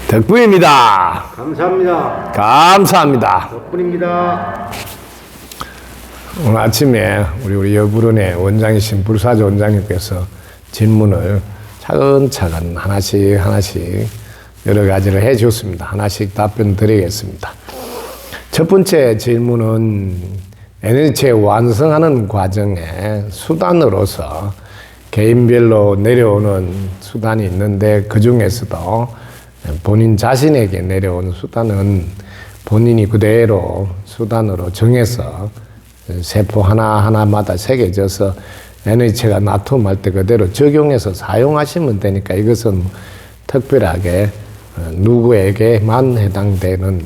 덕분입니다. 감사합니다. 감사합니다. 덕분입니다. 오늘 아침에 우리 여부론의 원장이신 불사조 원장님께서 질문을 차근차근 하나씩 여러 가지를 해 주셨습니다. 하나씩 답변 드리겠습니다. 첫 번째 질문은 에너지 완성하는 과정에 수단으로서 개인별로 내려오는 수단이 있는데 그 중에서도 본인 자신에게 내려오는 수단은 본인이 그대로 수단으로 정해서 세포 하나하나마다 새겨져서 에너지가 나툼할 때 그대로 적용해서 사용하시면 되니까 이것은 특별하게 누구에게만 해당되는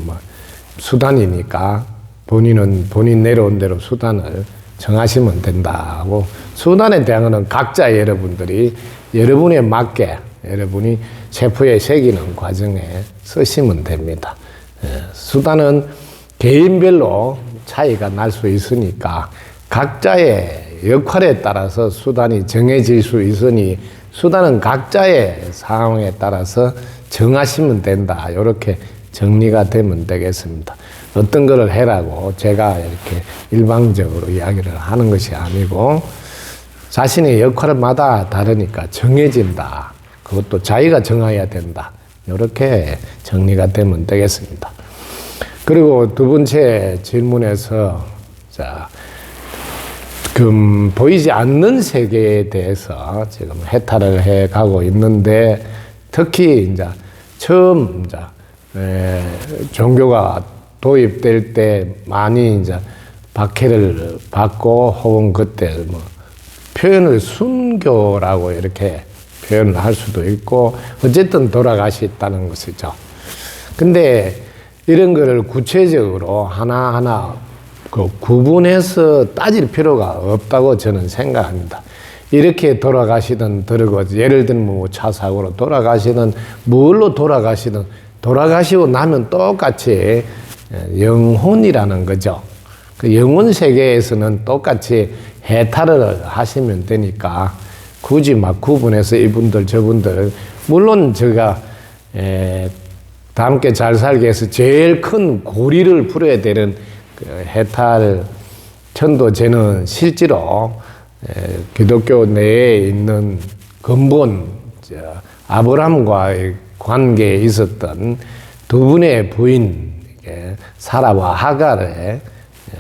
수단이니까 본인은 본인 내려온 대로 수단을 정하시면 된다고. 수단에 대한 것은 각자 여러분들이 여러분에 맞게 여러분이 세포에 새기는 과정에 쓰시면 됩니다. 수단은 개인별로 차이가 날 수 있으니까 각자의 역할에 따라서 수단이 정해질 수 있으니 수단은 각자의 상황에 따라서 정하시면 된다. 이렇게 정리가 되면 되겠습니다. 어떤 거를 해라고 제가 이렇게 일방적으로 이야기를 하는 것이 아니고 자신의 역할마다 다르니까 정해진다. 그것도 자기가 정해야 된다. 이렇게 정리가 되면 되겠습니다. 그리고 두 번째 질문에서 보이지 않는 세계에 대해서 지금 해탈을 해 가고 있는데 특히 이제 처음 종교가 도입될 때 많이 이제 박해를 받고 혹은 그때 표현을 순교라고 이렇게 표현을 할 수도 있고 어쨌든 돌아가셨다는 것이죠. 근데 이런 거를 구체적으로 하나하나 구분해서 따질 필요가 없다고 저는 생각합니다. 이렇게 돌아가시든 예를 들면 차 사고로 돌아가시든 뭘로 돌아가시든 돌아가시고 나면 똑같이 영혼이라는 거죠. 그 영혼 세계에서는 똑같이 해탈을 하시면 되니까 굳이 구분해서 이분들 저분들 물론 제가 다 함께 잘 살기 위해서 제일 큰 고리를 풀어야 되는 그 해탈 천도제는 실제로 기독교 내에 있는 근본 아브라함과의 관계에 있었던 두 분의 부인 사라와 하갈의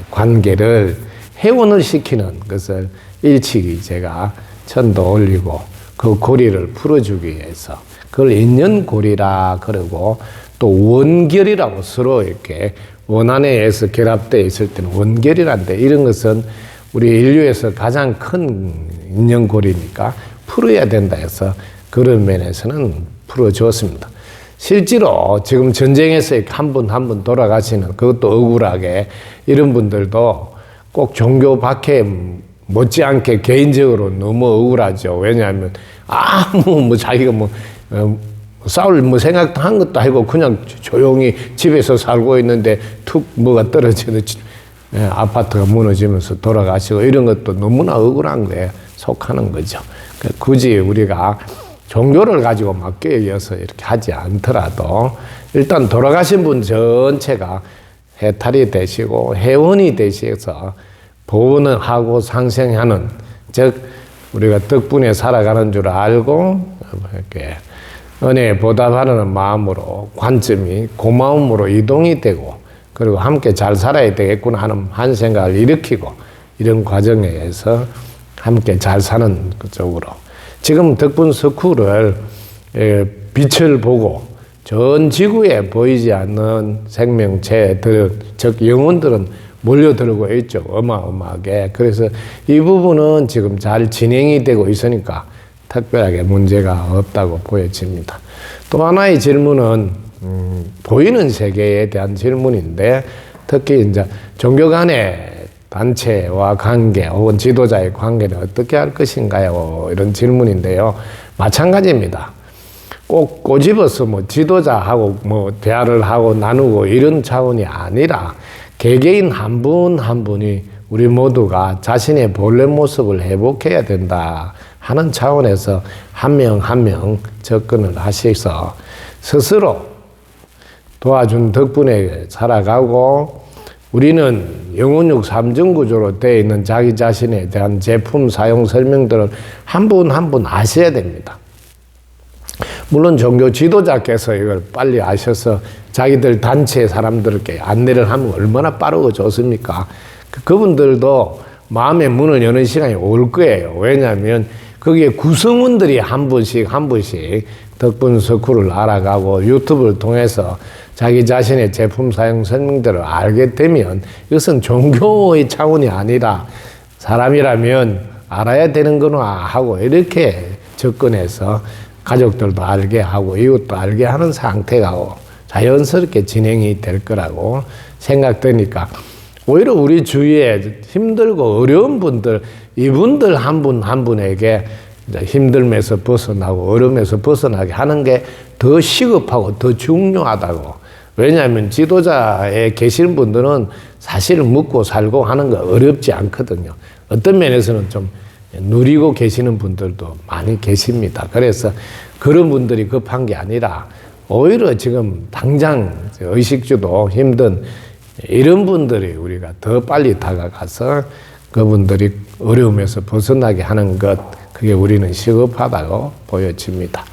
관계를 회원을 시키는 것을 일찍이 제가 천도 올리고 그 고리를 풀어주기 위해서 그걸 인연고리라 그러고 또 원결이라고 서로 이렇게 원안에 의해서 결합되어 있을 때는 원결이란데 이런 것은 우리 인류에서 가장 큰 인연고리니까 풀어야 된다 해서 그런 면에서는 풀어주었습니다. 실제로 지금 전쟁에서 한 분 돌아가시는 그것도 억울하게 이런 분들도 꼭 종교 박해 못지않게 개인적으로 너무 억울하죠. 왜냐하면 자기가 싸울 생각도 한 것도 아니고 그냥 조용히 집에서 살고 있는데 툭 뭐가 떨어져서 아파트가 무너지면서 돌아가시고 이런 것도 너무나 억울한 거에 속하는 거죠. 굳이 우리가 종교를 가지고 엮여서 이렇게 하지 않더라도 일단 돌아가신 분 전체가 해탈이 되시고 회원이 되셔서 보호는 하고 상생하는 즉 우리가 덕분에 살아가는 줄 알고 이렇게 은혜에 보답하는 마음으로 관점이 고마움으로 이동이 되고 그리고 함께 잘 살아야 되겠구나 하는 한 생각을 일으키고 이런 과정에 의해서 함께 잘 사는 쪽으로 지금 덕분 스쿨을 빛을 보고 전 지구에 보이지 않는 생명체들 즉 영혼들은 몰려들고 있죠. 어마어마하게. 그래서 이 부분은 지금 잘 진행이 되고 있으니까 특별하게 문제가 없다고 보여집니다. 또 하나의 질문은 보이는 세계에 대한 질문인데 특히 이제 종교 간의 단체와 관계 혹은 지도자의 관계는 어떻게 할 것인가요? 이런 질문인데요. 마찬가지입니다. 꼭 꼬집어서 지도자하고 대화를 하고 나누고 이런 차원이 아니라 개개인 한 분 한 분이 우리 모두가 자신의 본래 모습을 회복해야 된다 하는 차원에서 한 명 한 명 접근을 하셔서 스스로 도와준 덕분에 살아가고 우리는 영혼육 3중 구조로 되어 있는 자기 자신에 대한 제품 사용 설명들을 한 분 한 분 아셔야 됩니다. 물론 종교 지도자께서 이걸 빨리 아셔서 자기들 단체 사람들께 안내를 하면 얼마나 빠르고 좋습니까? 그분들도 마음의 문을 여는 시간이 올 거예요. 왜냐하면 거기에 구성원들이 한 분씩 덕분 서쿨을 알아가고 유튜브를 통해서 자기 자신의 제품 사용 설명들을 알게 되면 이것은 종교의 차원이 아니라 사람이라면 알아야 되는구나 하고 이렇게 접근해서 가족들도 알게 하고 이웃도 알게 하는 상태가 자연스럽게 진행이 될 거라고 생각되니까 오히려 우리 주위에 힘들고 어려운 분들, 이분들 한 분 한 분에게 힘듦에서 벗어나고 어려움에서 벗어나게 하는 게 더 시급하고 더 중요하다고. 왜냐하면 지도자에 계시는 분들은 사실 묻고 살고 하는 거 어렵지 않거든요. 어떤 면에서는 좀 누리고 계시는 분들도 많이 계십니다. 그래서 그런 분들이 급한 게 아니라 오히려 지금 당장 의식주도 힘든 이런 분들이 우리가 더 빨리 다가가서 그분들이 어려움에서 벗어나게 하는 것, 그게 우리는 시급하다고 보여집니다.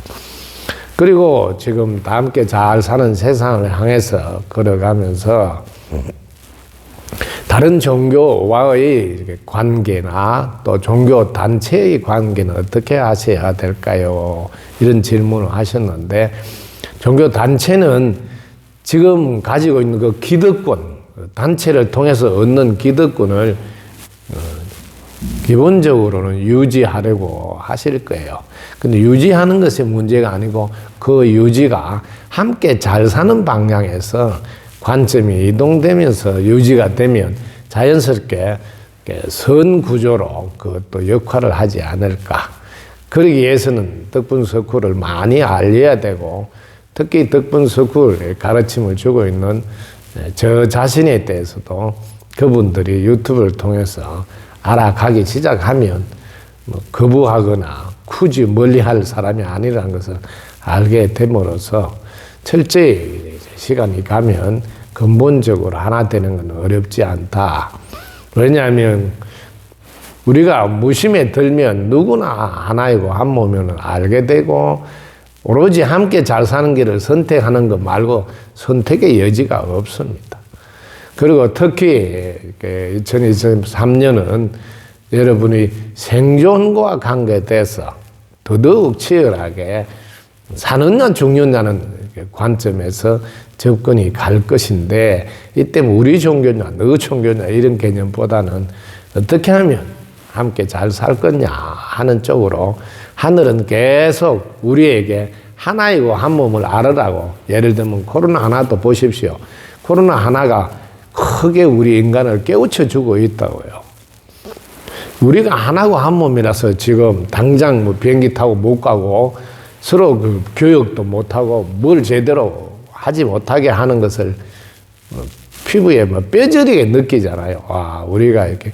그리고 지금 다 함께 잘 사는 세상을 향해서 걸어가면서 다른 종교와의 관계나 또 종교 단체의 관계는 어떻게 하셔야 될까요? 이런 질문을 하셨는데 종교 단체는 지금 가지고 있는 그 기득권, 단체를 통해서 얻는 기득권을 기본적으로는 유지하려고 하실 거예요. 근데 유지하는 것이 문제가 아니고 그 유지가 함께 잘 사는 방향에서 관점이 이동되면서 유지가 되면 자연스럽게 선 구조로 그것도 역할을 하지 않을까. 그러기 위해서는 덕분 서쿨을 많이 알려야 되고 특히 덕분 서쿨의 가르침을 주고 있는 저 자신에 대해서도 그분들이 유튜브를 통해서 알아가기 시작하면 뭐 거부하거나 굳이 멀리 할 사람이 아니라는 것을 알게 됨으로써 철저히 시간이 가면 근본적으로 하나 되는 건 어렵지 않다. 왜냐하면 우리가 무심에 들면 누구나 하나이고 한 몸이면 알게 되고 오로지 함께 잘 사는 길을 선택하는 것 말고 선택의 여지가 없습니다. 그리고 특히 2023년은 여러분이 생존과 관계돼서 더더욱 치열하게 사느냐 죽느냐는 관점에서 접근이 갈 것인데 이때 우리 종교냐 너 종교냐 이런 개념보다는 어떻게 하면 함께 잘 살 거냐 하는 쪽으로 하늘은 계속 우리에게 하나이고 한 몸을 알으라고. 예를 들면 코로나 하나도 보십시오. 코로나 하나가 크게 우리 인간을 깨우쳐 주고 있다고요. 우리가 하나고 한 몸이라서 지금 당장 뭐 비행기 타고 못 가고 서로 그 교육도 못 하고 뭘 제대로 하지 못하게 하는 것을 피부에 뭐 뼈저리게 느끼잖아요. 와, 우리가 이렇게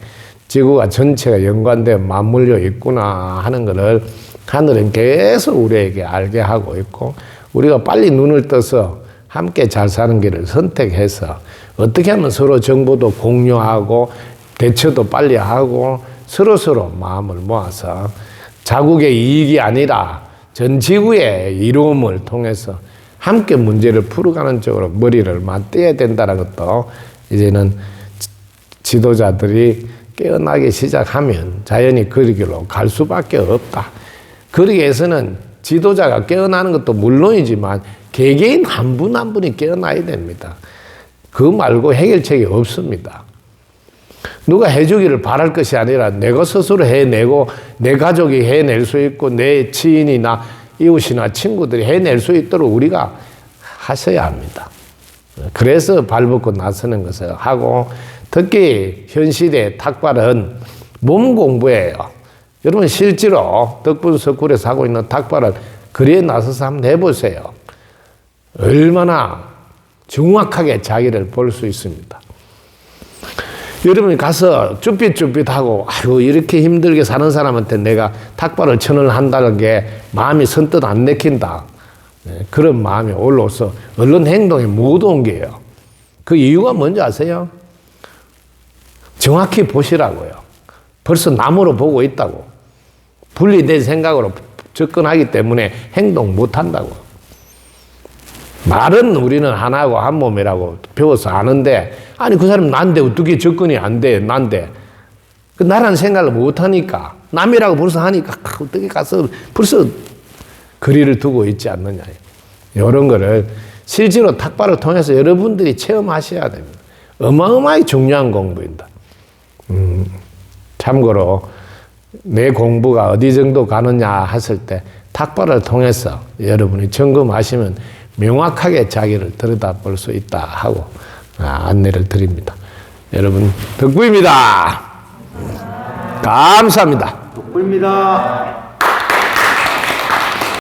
지구가 전체가 연관되어 맞물려 있구나 하는 것을 하늘은 계속 우리에게 알게 하고 있고 우리가 빨리 눈을 떠서 함께 잘 사는 길을 선택해서 어떻게 하면 서로 정보도 공유하고 대처도 빨리 하고 서로서로 마음을 모아서 자국의 이익이 아니라 전 지구의 이로움을 통해서 함께 문제를 풀어가는 쪽으로 머리를 맞대야 된다는 것도 이제는 지도자들이 깨어나기 시작하면 자연히 그 길로 갈 수밖에 없다. 그러기 위해서는 지도자가 깨어나는 것도 물론이지만 개개인 한 분 한 분이 깨어나야 됩니다. 그거 말고 해결책이 없습니다. 누가 해주기를 바랄 것이 아니라 내가 스스로 해내고 내 가족이 해낼 수 있고 내 지인이나 이웃이나 친구들이 해낼 수 있도록 우리가 하셔야 합니다. 그래서 발벗고 나서는 것을 하고 특히 현 시대의 탁발은 몸 공부예요. 여러분 실제로 덕분 서쿨에서 하고 있는 탁발을 거리에 나서서 한번 해보세요. 얼마나 정확하게 자기를 볼 수 있습니다. 여러분이 가서 쭈삣쭈삣하고 아이고 이렇게 힘들게 사는 사람한테 내가 탁발을 천을 한다는 게 마음이 선뜻 안 내킨다. 그런 마음이 올라와서 얼른 행동에 못 옮겨요. 그 이유가 뭔지 아세요? 정확히 보시라고요. 벌써 남으로 보고 있다고. 분리된 생각으로 접근하기 때문에 행동 못 한다고. 말은 우리는 하나고 한 몸이라고 배워서 아는데, 아니, 그 사람 난데 어떻게 접근이 안 돼, 난데. 그 나라는 생각을 못 하니까, 남이라고 벌써 하니까, 어떻게 가서 벌써 거리를 두고 있지 않느냐. 이런 거를 실제로 탁발을 통해서 여러분들이 체험하셔야 됩니다. 어마어마하게 중요한 공부입니다. 참고로 내 공부가 어디 정도 가느냐 했을 때 탁발을 통해서 여러분이 점검하시면 명확하게 자기를 들여다볼 수 있다 하고 안내를 드립니다. 여러분 덕구입니다. 감사합니다. 덕구입니다.